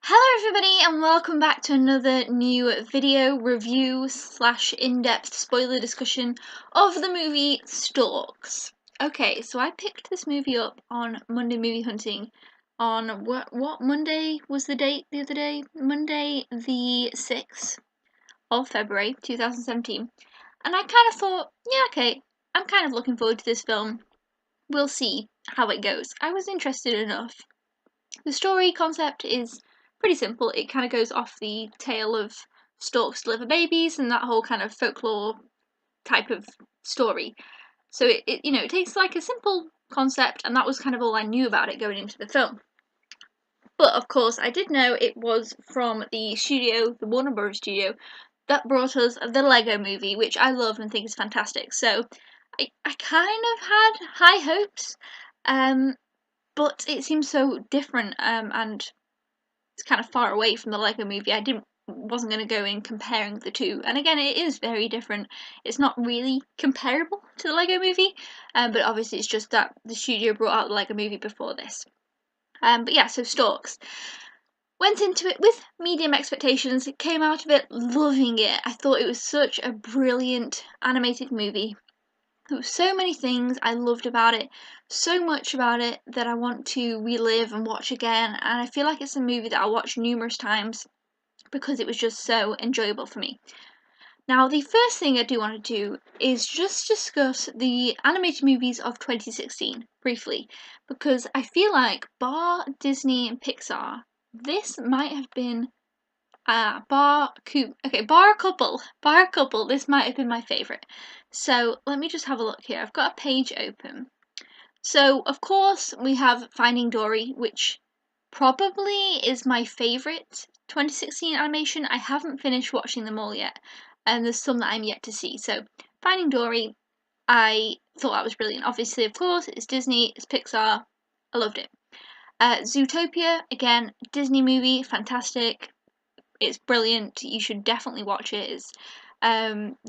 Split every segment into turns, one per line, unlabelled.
Hello everybody and welcome back to another new video review slash in-depth spoiler discussion of the movie Storks. Okay, so I picked this movie up on Monday Movie Hunting on what Monday was the date the other day? Monday the 6th of February 2017. And I kind of thought, yeah, okay, I'm kind of looking forward to this film. We'll see how it goes. I was interested enough. The story concept is pretty simple. It kind of goes off the tale of storks deliver babies and that whole kind of folklore type of story. So it takes like a simple concept, and that was kind of all I knew about it going into the film. But of course, I did know it was from the studio, the Warner Bros. Studio, that brought us the Lego Movie, which I love and think is fantastic. So I kind of had high hopes, but it seems so different, and it's kind of far away from the Lego Movie. Wasn't going to go in comparing the two, and again, it is very different. It's not really comparable to the Lego Movie, but obviously it's just that the studio brought out the Lego Movie before this. But yeah, so Storks. Went into it with medium expectations, came out of it loving it. I thought it was such a brilliant animated movie. There were so many things I loved about it, so much about it that I want to relive and watch again, and I feel like it's a movie that I'll watch numerous times because it was just so enjoyable for me. Now, the first thing I do want to do is just discuss the animated movies of 2016 briefly, because I feel like bar Disney and Pixar, this might have been bar a couple, this might have been my favourite. So let me just have a look here. I've got a page open. So of course we have Finding Dory, which probably is my favourite 2016 animation. I haven't finished watching them all yet, and there's some that I'm yet to see. So Finding Dory, I thought that was brilliant. Obviously, of course, it's Disney, it's Pixar. I loved it. Zootopia, again, Disney movie, fantastic. It's brilliant. You should definitely watch it. It's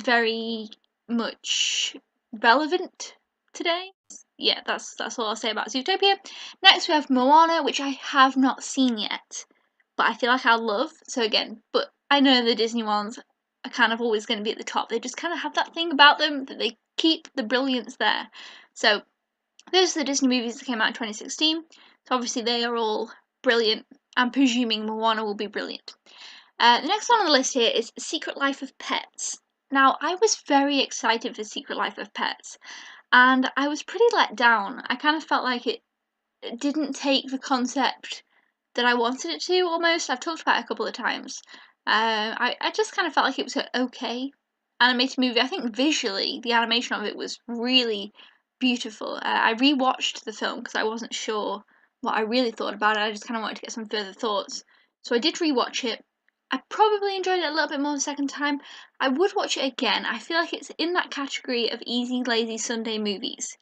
very much relevant today. Yeah, that's all I'll say about Zootopia. Next we have Moana, which I have not seen yet, but I feel like I'll love. So again, but I know the Disney ones are kind of always going to be at the top. They just kind of have that thing about them that they keep the brilliance there. So those are the Disney movies that came out in 2016. So obviously they are all brilliant. I'm presuming Moana will be brilliant. The next one on the list here is Secret Life of Pets. Now, I was very excited for Secret Life of Pets, and I was pretty let down. I kind of felt like it didn't take the concept that I wanted it to, almost. I've talked about it a couple of times. I just kind of felt like it was an okay animated movie. I think visually, the animation of it was really beautiful. I rewatched the film because I wasn't sure what I really thought about it. I just kind of wanted to get some further thoughts. So I did rewatch it. I probably enjoyed it a little bit more the second time. I would watch it again. I feel like it's in that category of easy, lazy Sunday movies.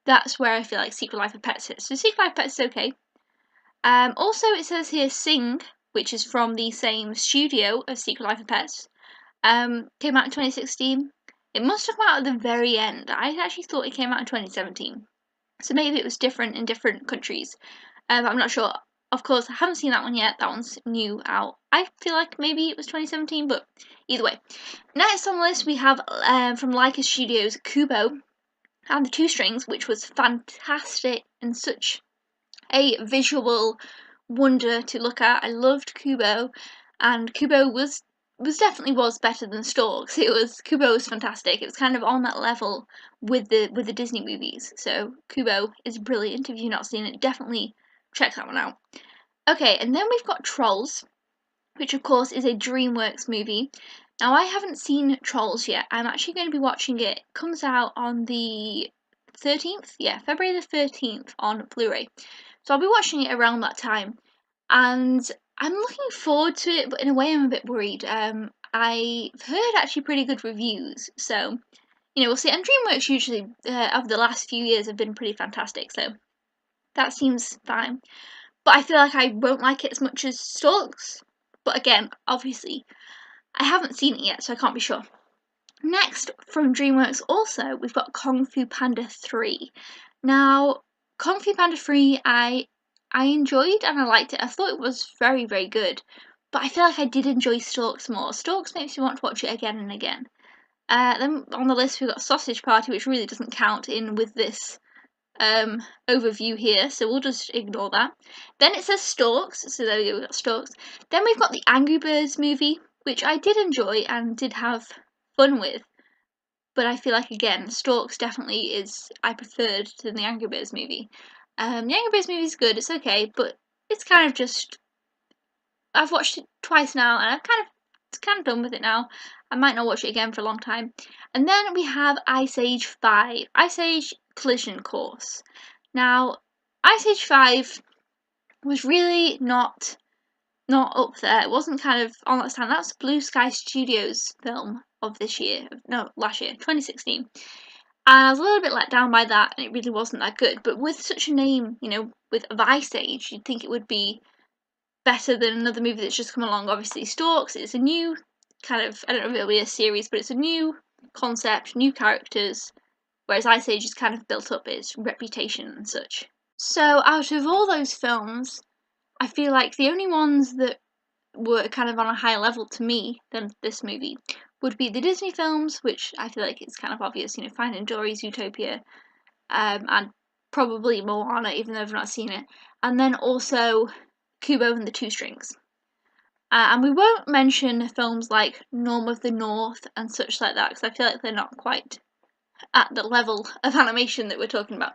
That's where I feel like Secret Life of Pets is. So Secret Life of Pets is okay. Also, it says here Sing, which is from the same studio as Secret Life of Pets. Came out in 2016. It must have come out at the very end. I actually thought it came out in 2017. So maybe it was different in different countries. I'm not sure. Of course, I haven't seen that one yet. That one's new out. I feel like maybe it was 2017, but either way. Next on the list, we have from Leica Studios Kubo and the Two Strings, which was fantastic and such a visual wonder to look at. I loved Kubo, and Kubo was definitely better than Storks. Kubo was fantastic. It was kind of on that level with the Disney movies. So Kubo is brilliant. If you've not seen it, definitely check that one out. Okay, and then we've got Trolls, which of course is a DreamWorks movie. Now I haven't seen Trolls yet. I'm actually going to be watching it. It comes out on the 13th, yeah, February the 13th on Blu-ray. So I'll be watching it around that time, and I'm looking forward to it, but in a way I'm a bit worried. I've heard actually pretty good reviews, so we'll see. And DreamWorks usually, over the last few years, have been pretty fantastic, so that seems fine. But I feel like I won't like it as much as Storks. But again, obviously, I haven't seen it yet, so I can't be sure. Next, from DreamWorks also, we've got Kung Fu Panda 3. Now, Kung Fu Panda 3, I I enjoyed and I liked it. I thought it was very, very good. But I feel like I did enjoy Storks more. Storks makes me want to watch it again and again. Then on the list we've got Sausage Party, which really doesn't count in with this overview here, so we'll just ignore that. Then it says Storks, so there we go, we've got Storks. Then we've got the Angry Birds movie, which I did enjoy and did have fun with. But I feel like, again, Storks definitely I preferred to the Angry Birds movie. The Angry Birds movie is good, it's okay, but it's kind of just, I've watched it twice now, and it's kind of done with it now. I might not watch it again for a long time. And then we have Ice Age 5, Ice Age Collision Course. Now, Ice Age 5 was really not up there. It wasn't kind of on that stand. That was Blue Sky Studios' film of this year. No, last year, 2016. And I was a little bit let down by that, and it really wasn't that good. But with such a name, with Ice Age, you'd think it would be better than another movie that's just come along. Obviously, Storks is a new kind of, I don't know if it'll be a series, but it's a new concept, new characters, whereas Ice Age has kind of built up its reputation and such. So out of all those films, I feel like the only ones that were kind of on a higher level to me than this movie would be the Disney films, which I feel like it's kind of obvious, Finding Dory's Utopia, and probably Moana, even though I've not seen it, and then also Kubo and the Two Strings. And we won't mention films like Norm of the North and such like that, because I feel like they're not quite at the level of animation that we're talking about.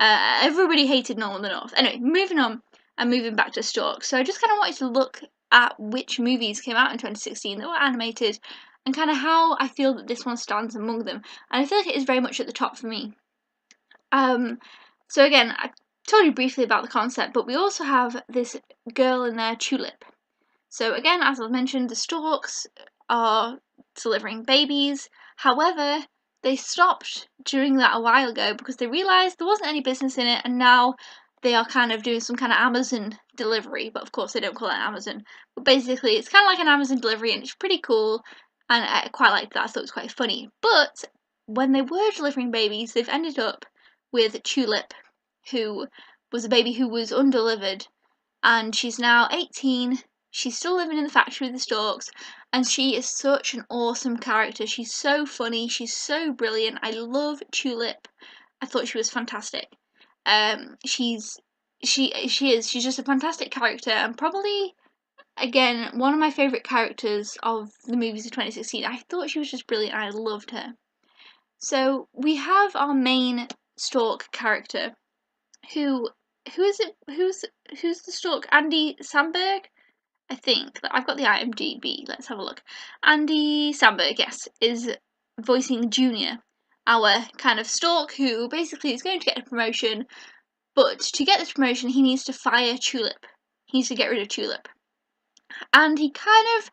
Everybody hated Norm of the North. Anyway, moving on and moving back to Storks. So I just kind of wanted to look at which movies came out in 2016 that were animated and kind of how I feel that this one stands among them. And I feel like it is very much at the top for me. So again, I told you briefly about the concept, but we also have this girl in there, Tulip. So again, as I mentioned, the Storks are delivering babies. However, they stopped doing that a while ago because they realised there wasn't any business in it, and now they are kind of doing some kind of Amazon delivery. But of course, they don't call it Amazon. But basically, it's kind of like an Amazon delivery, and it's pretty cool. And I quite liked that. I thought it was quite funny. But when they were delivering babies, they've ended up with Tulip, who was a baby who was undelivered, and she's now 18. She's still living in the factory with the Storks, and she is such an awesome character. She's so funny, she's so brilliant. I love Tulip. I thought she was fantastic. She's just a fantastic character, and probably, again, one of my favourite characters of the movies of 2016. I thought she was just brilliant, and I loved her. So we have our main Stork character, who is it? Who's the Stork? Andy Samberg? I think. I've got the IMDb. Let's have a look. Andy Samberg, yes, is voicing Junior, our kind of Stork who basically is going to get a promotion, but to get this promotion he needs to fire Tulip. He needs to get rid of Tulip. And he kind of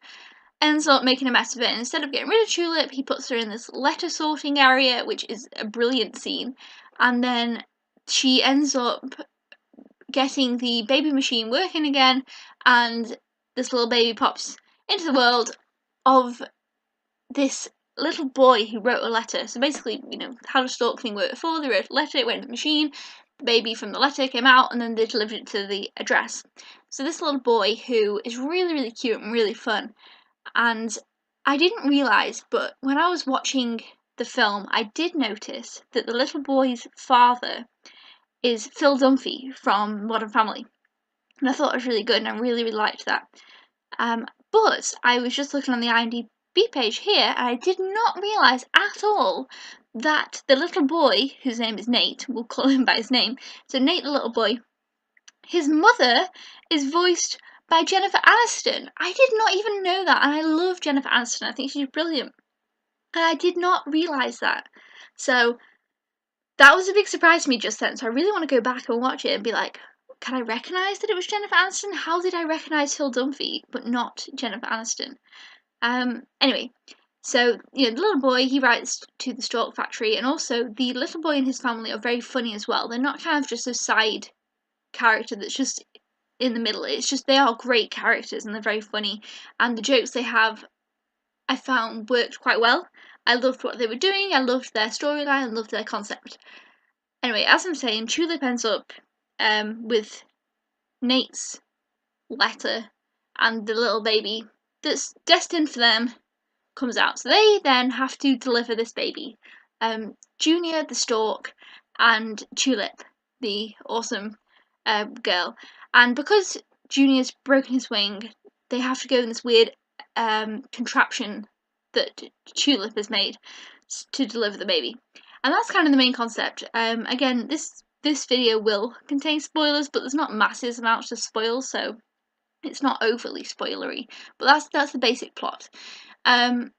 ends up making a mess of it. And instead of getting rid of Tulip, he puts her in this letter sorting area, which is a brilliant scene. And then she ends up getting the baby machine working again, and this little baby pops into the world of this little boy who wrote a letter. So basically, how the Stork thing worked before. They wrote a letter, it went to the machine, the baby from the letter came out, and then they delivered it to the address. So this little boy, who is really, really cute and really fun, and I didn't realise, but when I was watching the film, I did notice that the little boy's father is Phil Dunphy from Modern Family. And I thought it was really good, and I really, really liked that. But I was just looking on the IMDb page here, and I did not realise at all that the little boy, whose name is Nate, we'll call him by his name, so Nate the little boy, his mother is voiced by Jennifer Aniston. I did not even know that, and I love Jennifer Aniston. I think she's brilliant. And I did not realise that. So that was a big surprise to me just then, so I really want to go back and watch it and be like, can I recognise that it was Jennifer Aniston? How did I recognise Phil Dunphy, but not Jennifer Aniston? Anyway, so, the little boy, he writes to the Stork Factory, and also the little boy and his family are very funny as well. They're not kind of just a side character that's just in the middle. It's just, they are great characters, and they're very funny, and the jokes they have, I found, worked quite well. I loved what they were doing, I loved their storyline, I loved their concept. Anyway, as I'm saying, Tulip ends up with Nate's letter and the little baby that's destined for them comes out. So they then have to deliver this baby. Junior, the stork, and Tulip, the awesome girl. And because Junior's broken his wing, they have to go in this weird contraption that Tulip has made to deliver the baby. And that's kind of the main concept. Again, this video will contain spoilers, but there's not massive amounts to spoil, so it's not overly spoilery. But that's the basic plot. And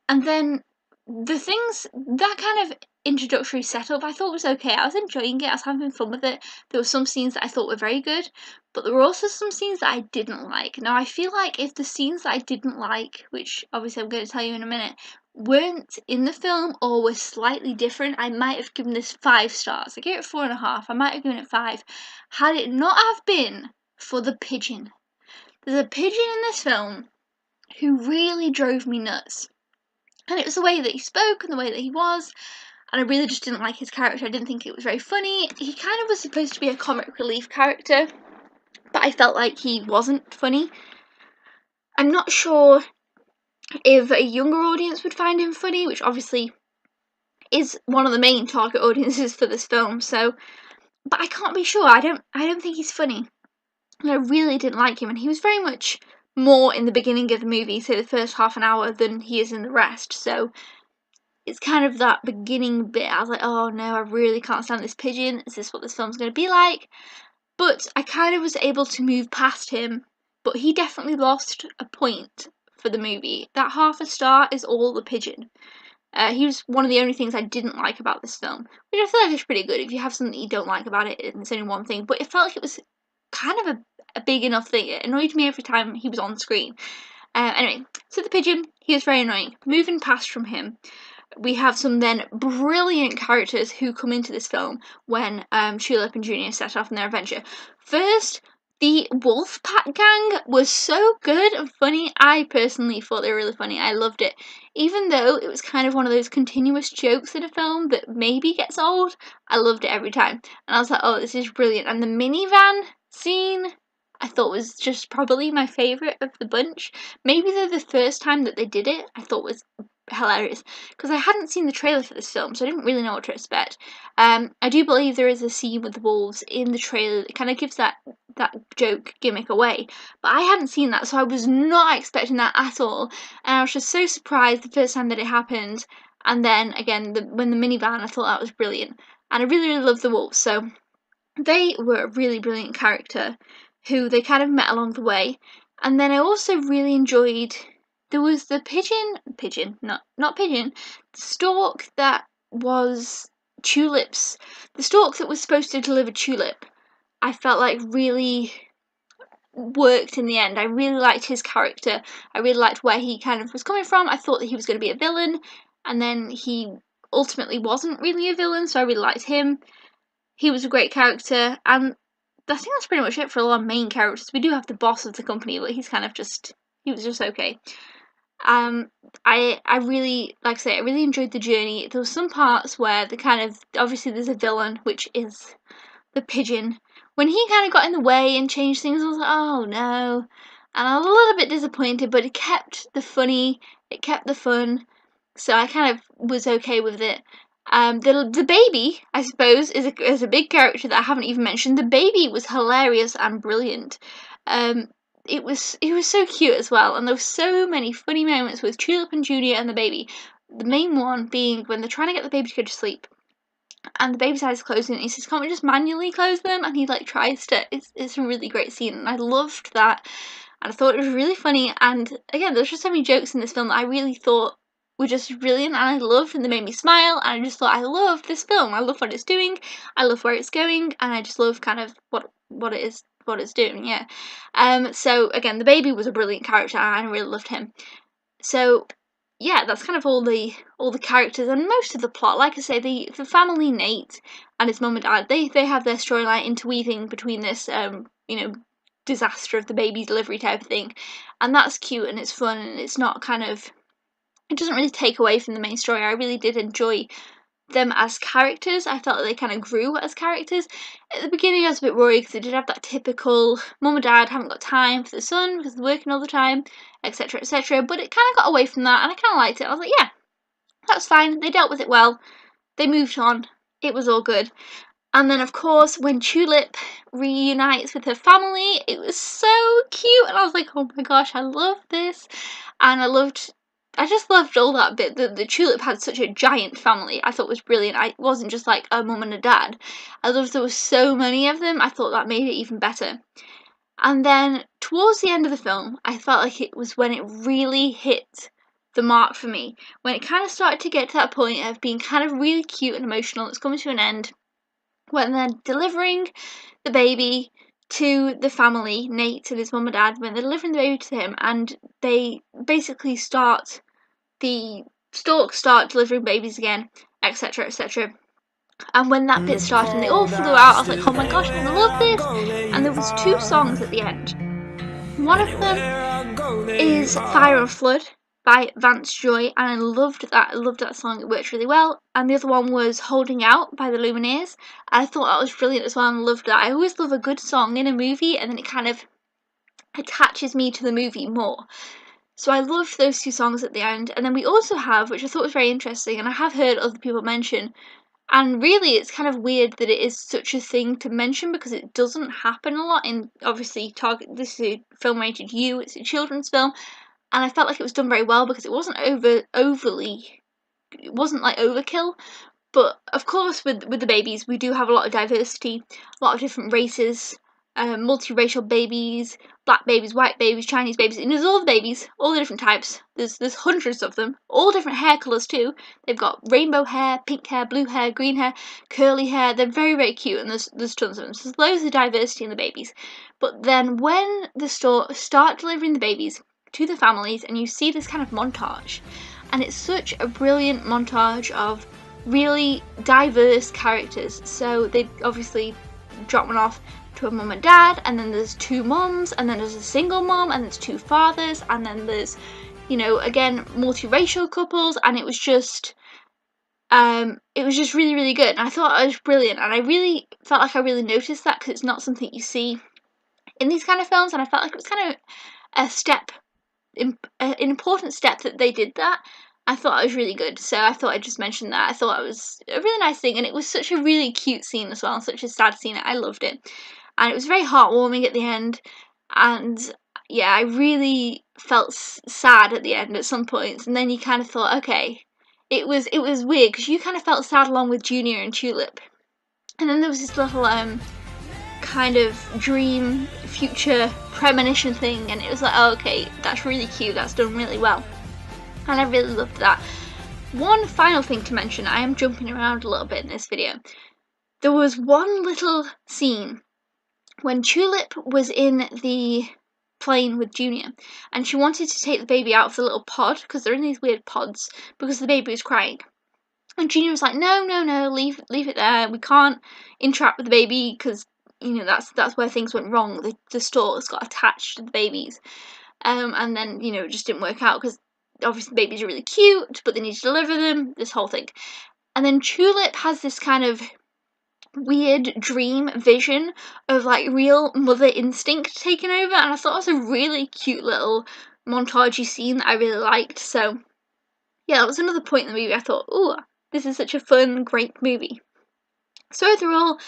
then the things, that kind of introductory setup I thought was okay. I was enjoying it, I was having fun with it. There were some scenes that I thought were very good, but there were also some scenes that I didn't like. Now I feel like if the scenes that I didn't like, which obviously I'm going to tell you in a minute, weren't in the film or were slightly different, I might have given this 5 stars. I gave it 4.5, I might have given it 5, had it not have been for the pigeon. There's a pigeon in this film who really drove me nuts. And it was the way that he spoke and the way that he was, and I really just didn't like his character. I didn't think it was very funny. He kind of was supposed to be a comic relief character, but I felt like he wasn't funny. I'm not sure if a younger audience would find him funny, which obviously is one of the main target audiences for this film, so, but I can't be sure. I don't think he's funny. And I really didn't like him, and he was very much more in the beginning of the movie, say the first half an hour, than he is in the rest, so it's kind of that beginning bit. I was like, oh no, I really can't stand this pigeon. Is this what this film's going to be like? But I kind of was able to move past him, but he definitely lost a point for the movie. That 1/2 star is all the pigeon. He was one of the only things I didn't like about this film, which I feel like is pretty good. If you have something you don't like about it, it's only one thing, but it felt like it was kind of a big enough thing. It annoyed me every time he was on screen. Anyway, so the pigeon, he is very annoying. Moving past from him, we have some then brilliant characters who come into this film when Tulip and Junior set off on their adventure. First, the Wolf Pack gang was so good and funny. I personally thought they were really funny. I loved it. Even though it was kind of one of those continuous jokes in a film that maybe gets old, I loved it every time. And I was like, oh, this is brilliant. And the minivan scene, I thought was just probably my favourite of the bunch. Maybe the first time that they did it, I thought was hilarious, because I hadn't seen the trailer for this film, so I didn't really know what to expect. I do believe there is a scene with the wolves in the trailer that kind of gives that joke gimmick away, but I hadn't seen that, so I was not expecting that at all, and I was just so surprised the first time that it happened. And then again, when the minivan, I thought that was brilliant, and I really loved the wolves, so they were a really brilliant character who they kind of met along the way. And then I also really enjoyed, there was the not pigeon, the stork that was Tulip's, the stork that was supposed to deliver Tulip, I felt like really worked in the end. I really liked his character. I really liked where he kind of was coming from. I thought that he was going to be a villain, and then he ultimately wasn't really a villain, so I really liked him. He was a great character, and I think that's pretty much it for a lot of main characters. We do have the boss of the company, but he's kind of just, he was just okay. I really, like I say, I really enjoyed the journey. There were some parts where the kind of, obviously there's a villain, which is the pigeon. When he kind of got in the way and changed things, I was like, oh no. And I was a little bit disappointed, but it kept the funny, it kept the fun, so I kind of was okay with it. The baby, I suppose, is a big character that I haven't even mentioned. The baby was hilarious and brilliant. It was so cute as well, and there were so many funny moments with Tulip and Junior and the baby. The main one being when they're trying to get the baby to go to sleep, and the baby's eyes are closing, and he says, "Can't we just manually close them?" And he like tries to. It's a really great scene, and I loved that, and I thought it was really funny. And again, there's just so many jokes in this film that I really thought were just brilliant, and I loved, and they made me smile, and I just thought, I love this film. I love what it's doing, I love where it's going, and I just love kind of what it is, what it's doing. Yeah. So again, the baby was a brilliant character, and I really loved him. So yeah, that's kind of all the characters and most of the plot. Like I say, the family, Nate and his mum and dad, they have their storyline interweaving between this disaster of the baby delivery type of thing, and that's cute and it's fun, and it's not kind of, it doesn't really take away from the main story. I really did enjoy them as characters. I felt like they kind of grew as characters. At the beginning I was a bit worried because they did have that typical mum and dad haven't got time for the son because they're working all the time, etc, etc, but it kind of got away from that and I kind of liked it. I was like, yeah, that's fine, they dealt with it well, they moved on, it was all good. And then, of course, when Tulip reunites with her family, it was so cute. And I was like, oh my gosh, I love this. And I just loved all that bit. The Tulip had such a giant family. I thought it was brilliant. It wasn't just like a mum and a dad. I loved there were so many of them. I thought that made it even better. And then, towards the end of the film, I felt like it was when it really hit the mark for me. When it kind of started to get to that point of being kind of really cute and emotional. It's coming to an end. When they're delivering the baby to the family, Nate and his mum and dad, when they're delivering the baby to him, and they basically the Storks start delivering babies again, etc, etc. And when that bit started and they all flew out, I was like, oh my gosh, I love this! And there was 2 songs at the end. One of them is Fire and Flood by Vance Joy, and I loved that song, it worked really well. And the other one was Holding Out by the Lumineers. I thought that was brilliant as well and loved that. I always love a good song in a movie and then it kind of attaches me to the movie more. So I loved those 2 songs at the end. And then we also have, which I thought was very interesting, and I have heard other people mention, and really it's kind of weird that it is such a thing to mention because it doesn't happen a lot in, obviously, this is a film rated U, it's a children's film. And I felt like it was done very well because it wasn't overly, it wasn't like overkill. But of course, with the babies, we do have a lot of diversity, a lot of different races, multiracial babies, black babies, white babies, Chinese babies, and there's all the babies, all the different types. There's hundreds of them, all different hair colours too. They've got rainbow hair, pink hair, blue hair, green hair, curly hair. They're very, very cute, and there's tons of them. So there's loads of diversity in the babies. But then when the store start delivering the babies to the families, and you see this kind of montage, and it's such a brilliant montage of really diverse characters. So they obviously drop one off to a mum and dad, and then there's 2 mums, and then there's a single mum, and there's 2 fathers, and then there's, you know, again, multiracial couples, and it was just really, really good. And I thought it was brilliant, and I really felt like I really noticed that because it's not something you see in these kind of films, and I felt like it was kind of an important step that they did that. I thought it was really good, so I thought I'd just mention that. I thought it was a really nice thing, and it was such a really cute scene as well, such a sad scene. I loved it, and it was very heartwarming at the end. And yeah, I really felt sad at the end at some points, and then you kind of thought, okay, it was weird because you kind of felt sad along with Junior and Tulip, and then there was this little kind of dream future premonition thing, and it was like, oh, okay, that's really cute, that's done really well, and I really loved that. One final thing to mention, I am jumping around a little bit in this video. There was one little scene when Tulip was in the plane with Junior, and she wanted to take the baby out of the little pod, because they're in these weird pods, because the baby was crying. And Junior was like, no, leave it there, we can't interact with the baby, because, you know, that's where things went wrong. The Storks got attached to the babies, and then, you know, it just didn't work out, because obviously the babies are really cute, but they need to deliver them, this whole thing. And then Tulip has this kind of weird dream vision of like real mother instinct taking over, and I thought it was a really cute little montagey scene that I really liked. So yeah, that was another point in the movie I thought, ooh, this is such a fun, great movie. So overall,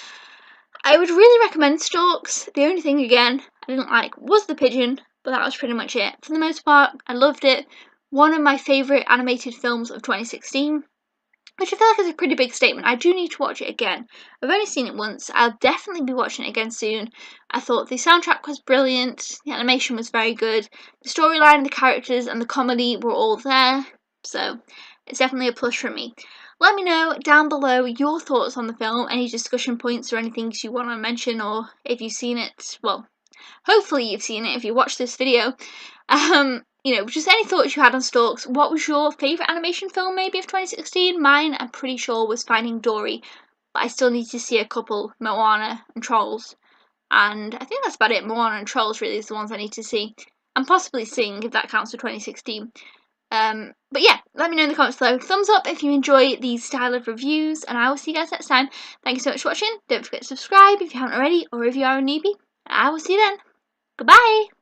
I would really recommend Storks. The only thing, again, I didn't like was the pigeon, but that was pretty much it. For the most part, I loved it. One of my favourite animated films of 2016, which I feel like is a pretty big statement. I do need to watch it again. I've only seen it once. I'll definitely be watching it again soon. I thought the soundtrack was brilliant, the animation was very good, the storyline, the characters and the comedy were all there, so it's definitely a plus for me. Let me know down below your thoughts on the film, any discussion points or anything you want to mention, or if you've seen it. Well, hopefully you've seen it if you watched this video. You know, just any thoughts you had on Storks. What was your favourite animation film maybe of 2016? Mine, I'm pretty sure, was Finding Dory, but I still need to see a couple, Moana and Trolls, and I think that's about it. Moana and Trolls really is the ones I need to see, and possibly Sing if that counts for 2016. But yeah, let me know in the comments below. Thumbs up if you enjoy these style of reviews, and I will see you guys next time. Thank you so much for watching. Don't forget to subscribe if you haven't already, or if you are a newbie. I will see you then. Goodbye!